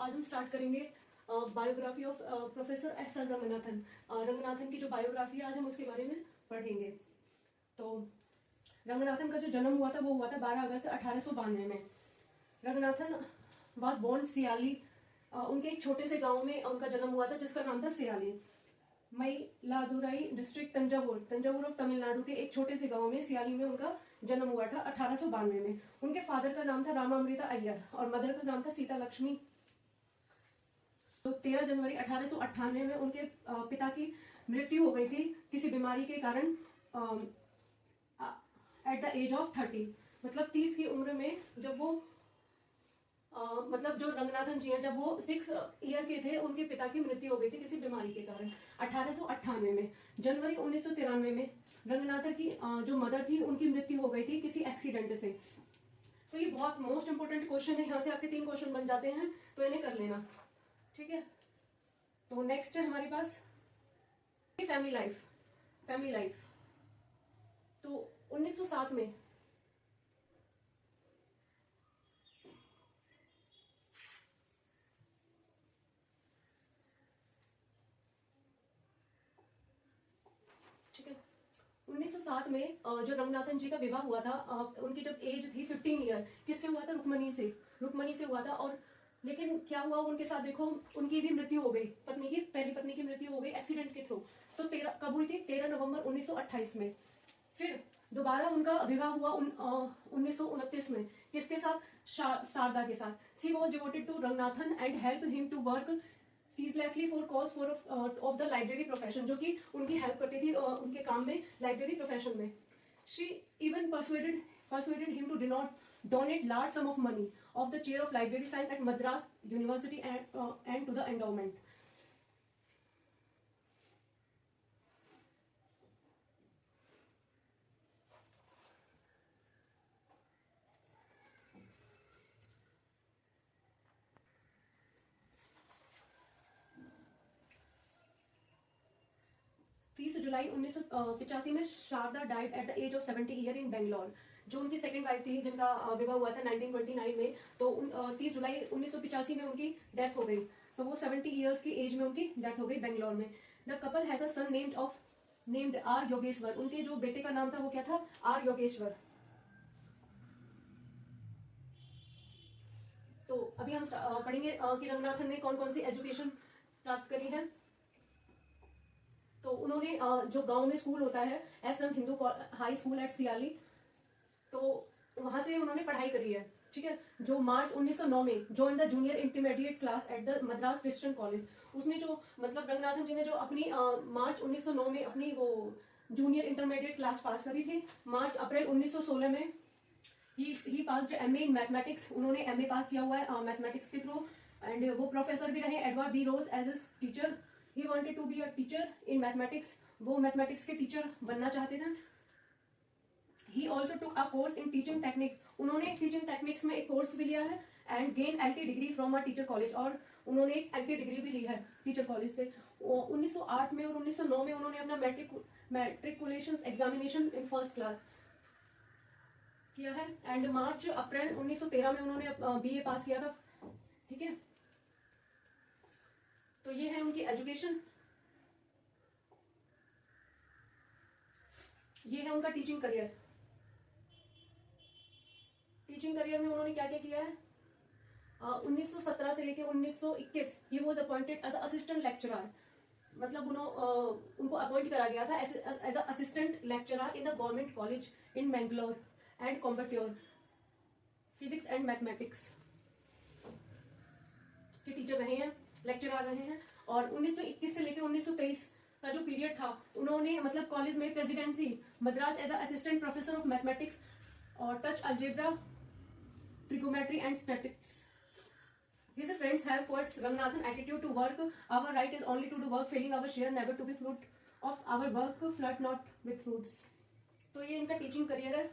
आज हम स्टार्ट करेंगे biography of professor S N Ranganathan. Ranganathan की जो बायोग्राफी है आज हम उसके बारे में पढ़ेंगे। तो रंगनाथन का जो जन्म हुआ था वो हुआ था 12 अगस्त 1892 में। Ranganathan was born सियाली। उनके एक छोटे से गांव में उनका जन्म हुआ था जिसका नाम था सियाली। मयिलादुराई डिस्ट्रिक्ट तंजावुर ऑफ तमिलनाडु के एक छोटे से गांव में सियाली में उनका जन्म हुआ था 1892 में। उनके फादर का नाम था रामामृता अय्यर और मदर का नाम था सीता लक्ष्मी। तो 13 जनवरी 1898 में उनके पिता की मृत्यु हो गई थी किसी बीमारी के कारण एट द एज ऑफ 30। मतलब 30 की उम्र में जब वो मतलब जो रंगनाथन जी हैं जब वो 6 ईयर के थे उनके पिता की मृत्यु हो गई थी किसी बीमारी के कारण 1898 में। जनवरी 1993 में रंगनाथन की जो मदर थी उनकी मृत्यु हो गई थी किसी एक्सीडेंट से। तो ये बहुत मोस्ट इंपोर्टेंट क्वेश्चन है, यहाँ से आपके 3 क्वेश्चन बन जाते हैं तो इन्हें कर लेना, ठीक है। तो नेक्स्ट है हमारे पास फैमिली लाइफ। तो 1907 में ठीक है 1907 में जो रंगनाथन जी का विवाह हुआ था उनकी जब एज थी 15 ईयर, किससे हुआ था? रुक्मणी से हुआ था। और लेकिन क्या हुआ उनके साथ, देखो उनकी भी मृत्यु हो गई, पहली पत्नी की मृत्यु हो गई एक्सीडेंट के थ्रू। तो 13 कब हुई थी? 13 नवंबर 1928 में। फिर दोबारा उनका विवाह हुआ 1929 में, किसके साथ? शारदा के साथ। She was devoted to Ranganathan and help him to work ceaselessly for cause for of the library profession, जो कि उनकी हेल्प करती थी उनके काम में, लाइब्रेरी प्रोफेशन में। She even persuaded him to donate large sum of money of the chair of library science at Madras University and to the endowment. जुलाई 1985 में Sharada died at the age of 70 year in Bangalore. जो उनकी second wife थी जिनका विवाह हुआ था 1929 में, तो 30 जुलाई 1985 में उनकी डेथ हो गई। तो वो 70 ईयर्स की एज में उनकी डेथ हो गई बेंगलोर में। The couple has a son named R Yogeshwar. उनके जो बेटे का नाम था वो क्या था? आर योगेश्वर। तो अभी हम पढ़ेंगे कि रंगनाथन ने कौन कौन सी एजुकेशन प्राप्त करी है। तो उन्होंने जो गांव में स्कूल होता है SM Hindu high school at Shiyali, तो वहां से उन्होंने पढ़ाई करी है, ठीक है। जो मार्च 1909 में join the junior intermediate class at the Madras Christian college. उसने जो मतलब रंगनाथन जी ने जो अपनी मार्च 1909 में अपनी वो जूनियर इंटरमीडिएट क्लास पास करी थी। अप्रैल 1916 में ही पास्ड एमए इन मैथमेटिक्स। उन्होंने एमए पास किया हुआ है मैथमेटिक्स के थ्रू। एंड वो प्रोफेसर भी रहे Edward B Rose as a teacher. He wanted to be a teacher in mathematics. वो मैथमेटिक्स के टीचर बनना चाहते थे। He also took a course in teaching techniques. उन्होंने टीचिंग टेक्निक्स में एक कोर्स भी लिया है and gain LT degree from a teacher college. और उन्होंने एक एलटी डिग्री भी ली है टीचर कॉलेज से। 1908 में और 1909 में उन्होंने अपना matriculation examination in first class किया है। एंड अप्रैल 1913 में उन्होंने बीए पास किया था, ठीक है। तो ये है उनकी एजुकेशन, ये है उनका टीचिंग करियर। टीचिंग करियर में उन्होंने क्या क्या किया है? 1917 से लेकर 1921 he was appointed as assistant lecturer. मतलब उनको अपॉइंट करा गया था as assistant lecturer in the government college in Mangalore and Coimbatore. Physics and mathematics के टीचर रहे हैं, लेक्चरर रहे हैं। और 1921 से लेकर 1923 का जो पीरियड था उन्होंने मतलब कॉलेज में presidency Madras as assistant professor of mathematics और taught algebra, trigonometry and statistics. His friends have quotes Ranganathan attitude to work. Our right is only to do work, failing our share, never to be fruit of our work, flirt not with fruits. तो ये इनका teaching career है।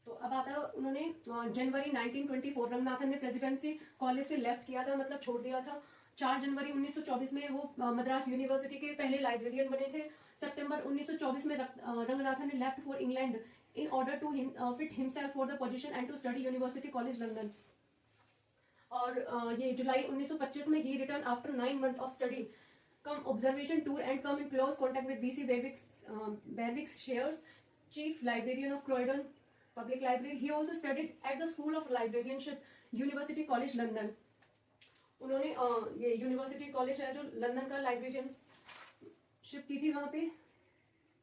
तो अब आता है उन्होंने जनवरी 1924 रंगनाथन ने प्रेसिडेंसी कॉलेज से लेफ्ट किया था, मतलब छोड़ दिया था। 4 जनवरी 1924 में वो मद्रास यूनिवर्सिटी के पहले लाइब्रेरियन बने थे। सितंबर 1924 में रंगनाथन ने left for England in order to fit himself for the position and to study university college London. और ये जुलाई 1925 में ही return after 9 months of study cum observation tour and come in close contact with BC बेविक्स Sayers chief librarian of Croydon public library. He also studied at the school of librarianship university college London. उन्होंने ये university college है जो London का librarianship की थी, वहां पे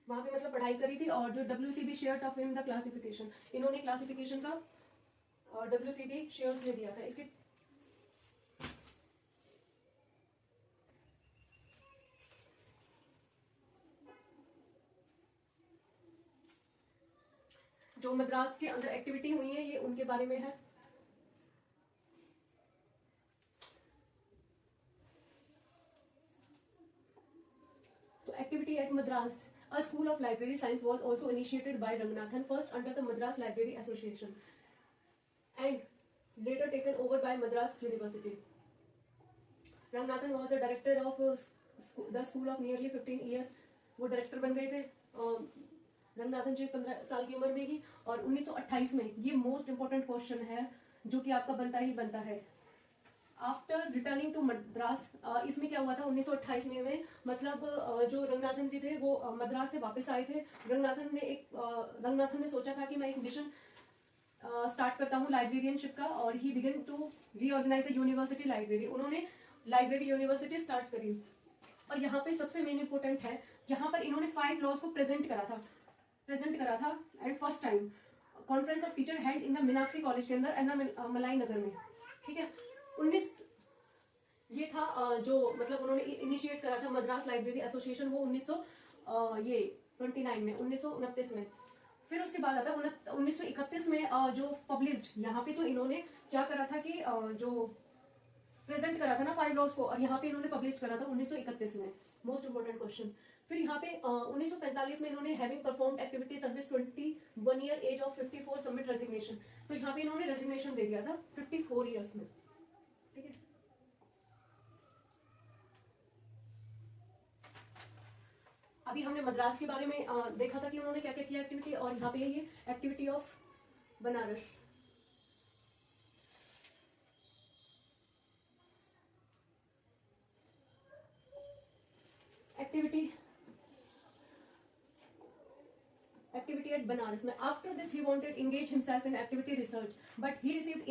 मतलब पढ़ाई करी थी। और जो WCB share of in the classification, इन्होंने क्लासिफिकेशन का WCB शेयर्स ले दिया था। इसके जो मद्रास के अंदर एक्टिविटी हुई है ये उनके बारे में है। तो activity at Madras, a school of library science was also initiated by Ranganathan, first under the Madras Library Association and later taken over by Madras University. Ranganathan was the director of the school of nearly 15 years. वो director बन गए थे रंगनाथन जी 15 साल की उम्र में ही। और 1928 में, ये मोस्ट इंपोर्टेंट क्वेश्चन है जो कि आपका बनता ही बनता है, आफ्टर रिटर्निंग टू मद्रास, इसमें क्या हुआ था 1928 में मतलब जो रंगनाथन जी थे वो मद्रास से वापस आए थे। रंगनाथन ने सोचा था कि मैं एक मिशन स्टार्ट करता हूँ लाइब्रेरियनशिप का, और he began to reorganize the university library. उन्होंने लाइब्रेरी यूनिवर्सिटी स्टार्ट करी। और यहाँ पे सबसे मेन इंपॉर्टेंट है, यहाँ पर इन्होंने 5 लॉज को प्रेजेंट करा था and first time conference of teacher held in the Meenakshi college के अंदर एन्ना मलाई नगर में। ठीक है, 19 ये था जो मतलब उन्होंने इनिशिएट करा था मद्रास लाइब्रेरी एसोसिएशन, वो 1929 में 1929 में। फिर उसके बाद आता 1931 में जो पब्लिश्ड, यहाँ पे तो इन्होंने क्या करा था कि जो प्रेजेंट करा था ना 5 लॉज को, और यहाँ पे इन्होंने पब्लिश करा था 1931 में। Most important question. फिर यहाँ पे 1945 में इन्होंने having performed activity service 21 year age of 54 submit resignation. तो यहाँ पे इन्होंने रेजिग्नेशन दे दिया था 54 ईयर्स में। ठीक है, अभी हमने मद्रास के बारे में देखा था कि उन्होंने क्या क्या किया एक्टिविटी, और यहाँ पे ये activity of Banaras. Activity at Banaras में, after this he wanted engage himself in activity research but he received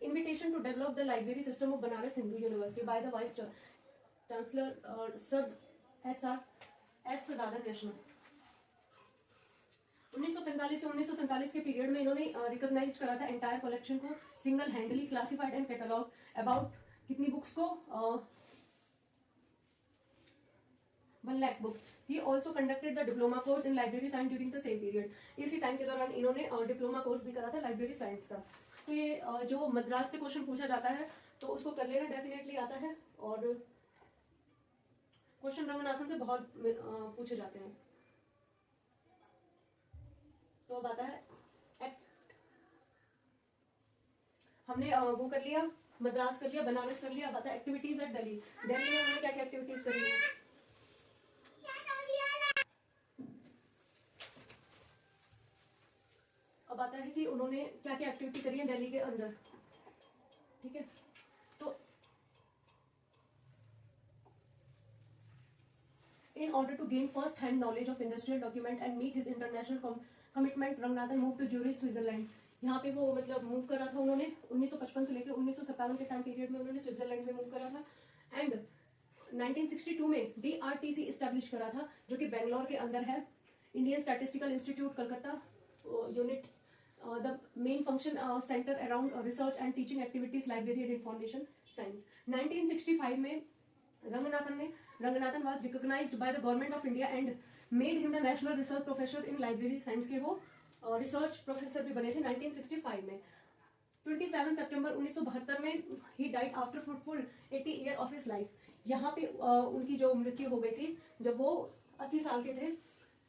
invitation to develop the library system of Banaras Hindu University by the Vice Chancellor Sir S. Radhakrishnan। 1945 से 1947 के period में इन्होंने recognise करा था entire collection को, single हैंडली classified and catalogue about कितनी books को 1 lakh books. He also conducted the diploma course in library science during the same period। इसी टाइम के दौरान इन्होंने डिप्लोमा कोर्स भी करा था लाइब्रेरी साइंस का। तो ये जो मद्रास से क्वेश्चन पूछा जाता है तो उसको कर लेना, डेफिनेटली आता है। और क्वेश्चन रंगनाथन से बहुत पूछे जाते हैं। तो अब आता है हमने वो कर लिया, मद्रास कर लिया, बनारस कर लिया। अब आता है एक्टिविटीज एट दिल्ली। दिल्ली में उन्होंने क्या क्या एक्टिविटीज करी है। अब आता है कि उन्होंने क्या क्या एक्टिविटी करी है दिल्ली के अंदर। ठीक है, तो in order to gain first hand knowledge of industrial document and meet his international commitment, Ranganathan moved to Zurich Switzerland. यहाँ पे वो मतलब मूव करा था उन्होंने 1955 से लेकर 1957 के टाइम पीरियड में उन्होंने स्विट्जरलैंड में मूव करा था। एंड 1962 में DRTC इस्टेब्लिश करा था जो कि बेंगलोर के अंदर है, Indian statistical institute Calcutta unit. the main function center around research and teaching activities, library and information science। 1965 में Ranganathan was recognized by the government of India and made him the national research professor in library science के वो research professor भी बने थे 1965 में। 27 सितंबर 1972 में he died after fruitful 80 year of his life। यहाँ पे उनकी जो मृत्यु हो गई थी जब वो 80 साल के थे।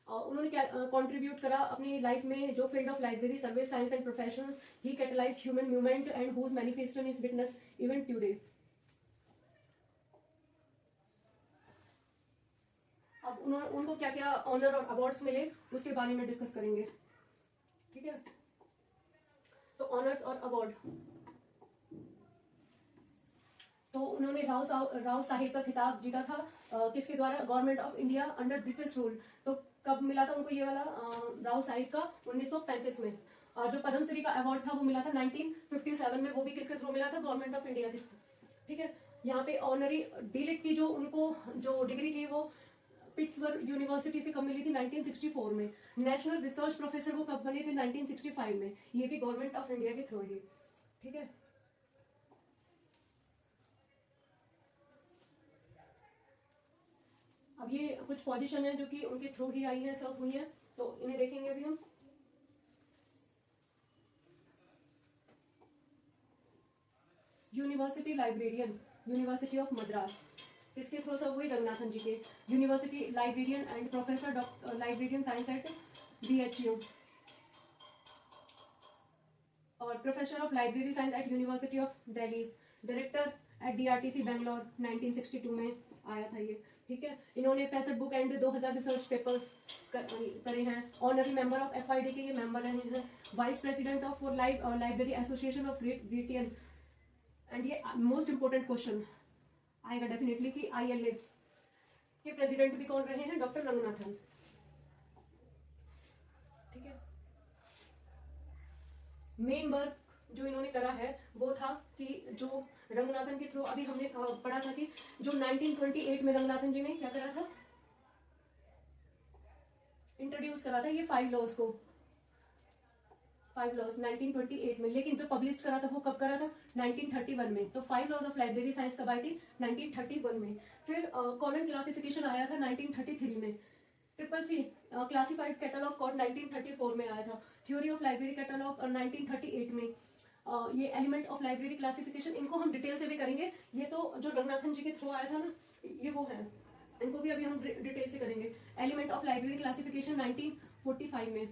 उन्होंने क्या कंट्रीब्यूट करा अपनी लाइफ में, जो field of library service science and professionals he catalyze human movement and whose manifesto is witness even today. अब उनको क्या क्या ऑनर और अवार्ड्स मिले उसके बारे में डिस्कस करेंगे, ठीक है। तो ऑनर्स और अवार्ड, तो उन्होंने राव साहिब का खिताब जीता था किसके द्वारा, government of India under British rule. तो कब मिला था उनको ये वाला राव साहिब का, 1935 में। और जो पद्मश्री का अवार्ड था वो मिला था 1957 में, वो भी किसके थ्रू मिला था, गवर्नमेंट ऑफ इंडिया के, ठीक है। यहाँ पे ऑनरी डीलिट की जो उनको जो डिग्री थी वो पिट्सबर्ग यूनिवर्सिटी से कब मिली थी, 1964 में। नेशनल रिसर्च प्रोफेसर वो कब बने थे, 1965 में, ये भी गवर्नमेंट ऑफ इंडिया के थ्रू ही, ठीक है। अब ये कुछ पोजीशन है जो कि उनके थ्रू ही आई है, सब हुई है, तो इन्हें देखेंगे अभी हम। University librarian, university of Madras, किसके थ्रू सब हुई, रंगनाथन जी के। University librarian and professor librarian science at BHU, और professor of library science at university of Delhi, director at DRTC Bangalore, 1962 में आया था ये, ठीक है। इन्होंने 65 बुक एंड 2000 रिसर्च पेपर्स करे हैं। ऑनरी मेंबर ऑफ FID के ये मेंबर रहे हैं। Vice president of library association of great Britain. And ये मोस्ट इंपोर्टेंट क्वेश्चन आएगा डेफिनेटली कि ILA के प्रेसिडेंट भी कौन रहे हैं, डॉक्टर रंगनाथन, ठीक है। मेन वर्क जो इन्होंने करा है वो था कि जो रंगनाथन के थ्रू अभी हमने पढ़ा था कि जो 1928 में रंगनाथन जी ने क्या करा था, इंट्रोड्यूस करा था ये 5 लॉज को, 5 लॉज 1928 में। लेकिन जो पब्लिश करा था वो कब करा था, 1931 में। तो 5 लॉज ऑफ लाइब्रेरी साइंस कब आई थी, 1931 में। फिर कॉलन क्लासिफिकेशन आया था 1933 में। CCC क्लासिफाइड कैटलॉग कोड 1934 में आया था। थ्योरी ऑफ लाइब्रेरी कैटलॉग 1938 में। ये एलिमेंट ऑफ लाइब्रेरी क्लासिफिकेशन, इनको हम डिटेल से भी करेंगे। ये तो जो रंगनाथन जी के थ्रू आया था ना, ये वो है, इनको भी अभी हम डिटेल से करेंगे। एलिमेंट ऑफ लाइब्रेरी क्लासिफिकेशन 1945 में।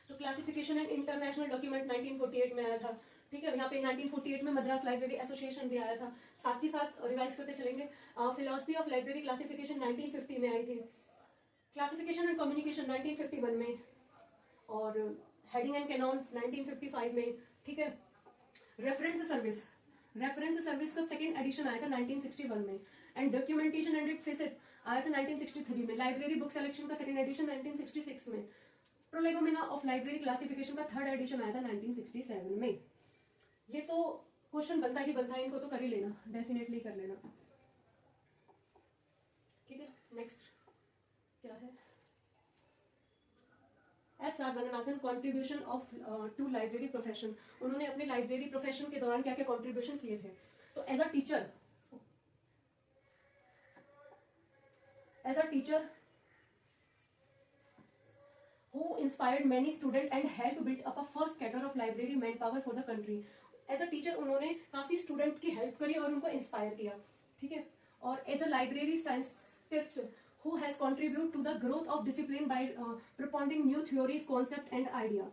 तो क्लासिफिकेशन एंड इंटरनेशनल डॉक्यूमेंट 1948 में आया था, ठीक है। यहाँ पे 1948 में मद्रास लाइब्रेरी एसोसिएशन भी आया था। साथ ही साथ रिवाइज करते चलेंगे। फिलोसफी ऑफ लाइब्रेरी क्लासिफिकेशन 1950 में आई थी। क्लासिफिकेशन एंड कम्युनिकेशन 1951 में, और हेडिंग एंड कैनॉन 1955 में, ठीक है। रेफरेंस सर्विस का सेकंड एडिशन आया था 1961 में। And documentation and it facet आया था 1963 में। लाइब्रेरी बुक सिलेक्शन का सेकंड एडिशन 1966 में। प्रोलेगोमिना ऑफ लाइब्रेरी क्लासिफिकेशन का थर्ड एडिशन आया था 1967 में। ये तो क्वेश्चन बनता ही बनता है, इनको तो कर ही लेना, डेफिनेटली कर लेना, ठीक है। नेक्स्ट क्या है, SR Ranganathan contribution of to library profession. उन्होंने अपने लाइब्रेरी प्रोफेशन के दौरान क्या क्या कॉन्ट्रीब्यूशन किए थे। तो as a teacher who inspired many students and helped build up a first cadre of library manpower for the country। As a teacher उन्होंने काफी स्टूडेंट की हेल्प करी और उनको इंस्पायर किया, ठीक है। और as a library scientist who has contributed to the growth of discipline by propounding new theories, concept and idea।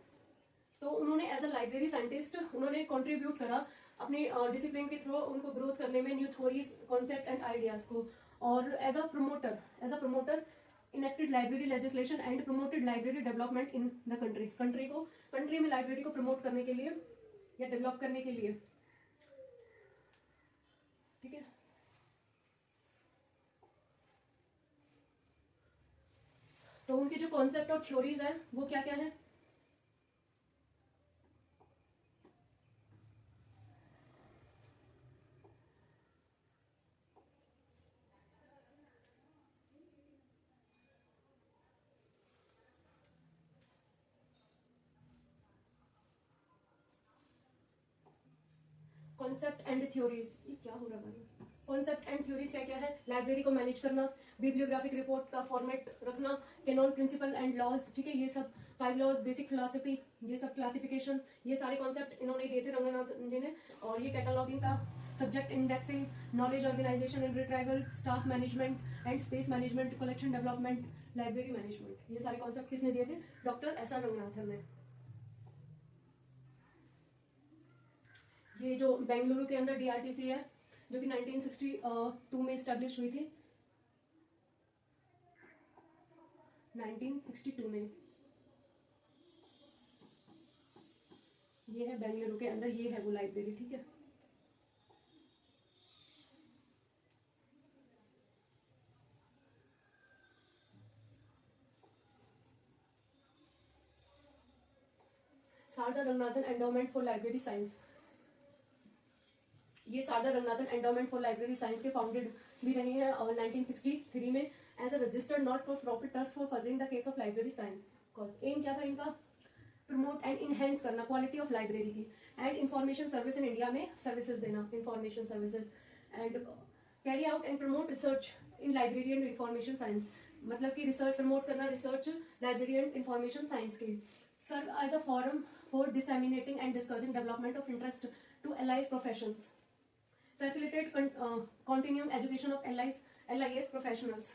तो उन्होंने एज अ लाइब्रेरी साइंटिस्ट उन्होंने कंट्रीब्यूट करा अपने डिसिप्लिन के थ्रू उनको ग्रोथ करने में, new theories, concept and ideas को। और as a promoter enacted library legislation and promoted library development in the country में लाइब्रेरी को प्रमोट करने के लिए या डेवलप करने के लिए, ठीक है। तो उनके जो कॉन्सेप्ट और थ्योरीज है वो क्या क्या है, कॉन्सेप्ट एंड थ्योरीज। ये क्या हो रहा है, कॉन्सेप्ट एंड थ्योरीज क्या क्या है, लाइब्रेरी को मैनेज करना, बिब्लियोग्राफिक रिपोर्ट का फॉर्मेट रखना, कैनॉन प्रिंसिपल एंड लॉज, ठीक है। ये सब 5 लॉज, बेसिक फिलोसफी, ये सब क्लासिफिकेशन, ये सारे कॉन्सेप्ट इन्होंने दिए थे रंगनाथन जी ने। और ये कैटलॉगिंग का, subject indexing, knowledge organization and retrieval, staff management and space management, collection development, library management. ये सारे कॉन्सेप्ट किसने दिए थे? डॉक्टर एस आर रंगनाथन ने। ये जो बेंगलुरु के अंदर डीआरटीसी है जो कि 1962 में स्टैब्लिश हुई थी, 1962 में। ये है बेंगलुरु के अंदर, ये है वो लाइब्रेरी, ठीक है। Sharada Ranganathan endowment for library science. ये Sharada Ranganathan endowment for library science के फाउंडेड भी रहे हैं और 1963 में as a registered not for profit trust for furthering the case of library science. Aim क्या था इनका? प्रमोट एंड इनहेंस करना क्वालिटी ऑफ लाइब्रेरी की and information service in India में सर्विसेज देना, information services, and carry out and promote research in library and information science, मतलब कि research promote करना, research library and information science की। Serve as a forum for disseminating and discussing development of interest to allied professions, facilitate continuing education of LIS professionals.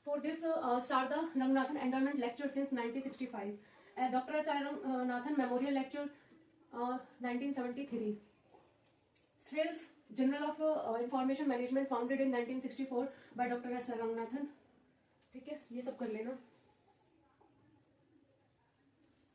For this, Sarda Ranganathan Endowment Lecture since 1965. Dr. S. R. Ranganathan Memorial Lecture 1973. Sales Journal of Information Management founded in 1964 by Dr. S. R. Ranganathan. ठीक है, ये सब कर लेना।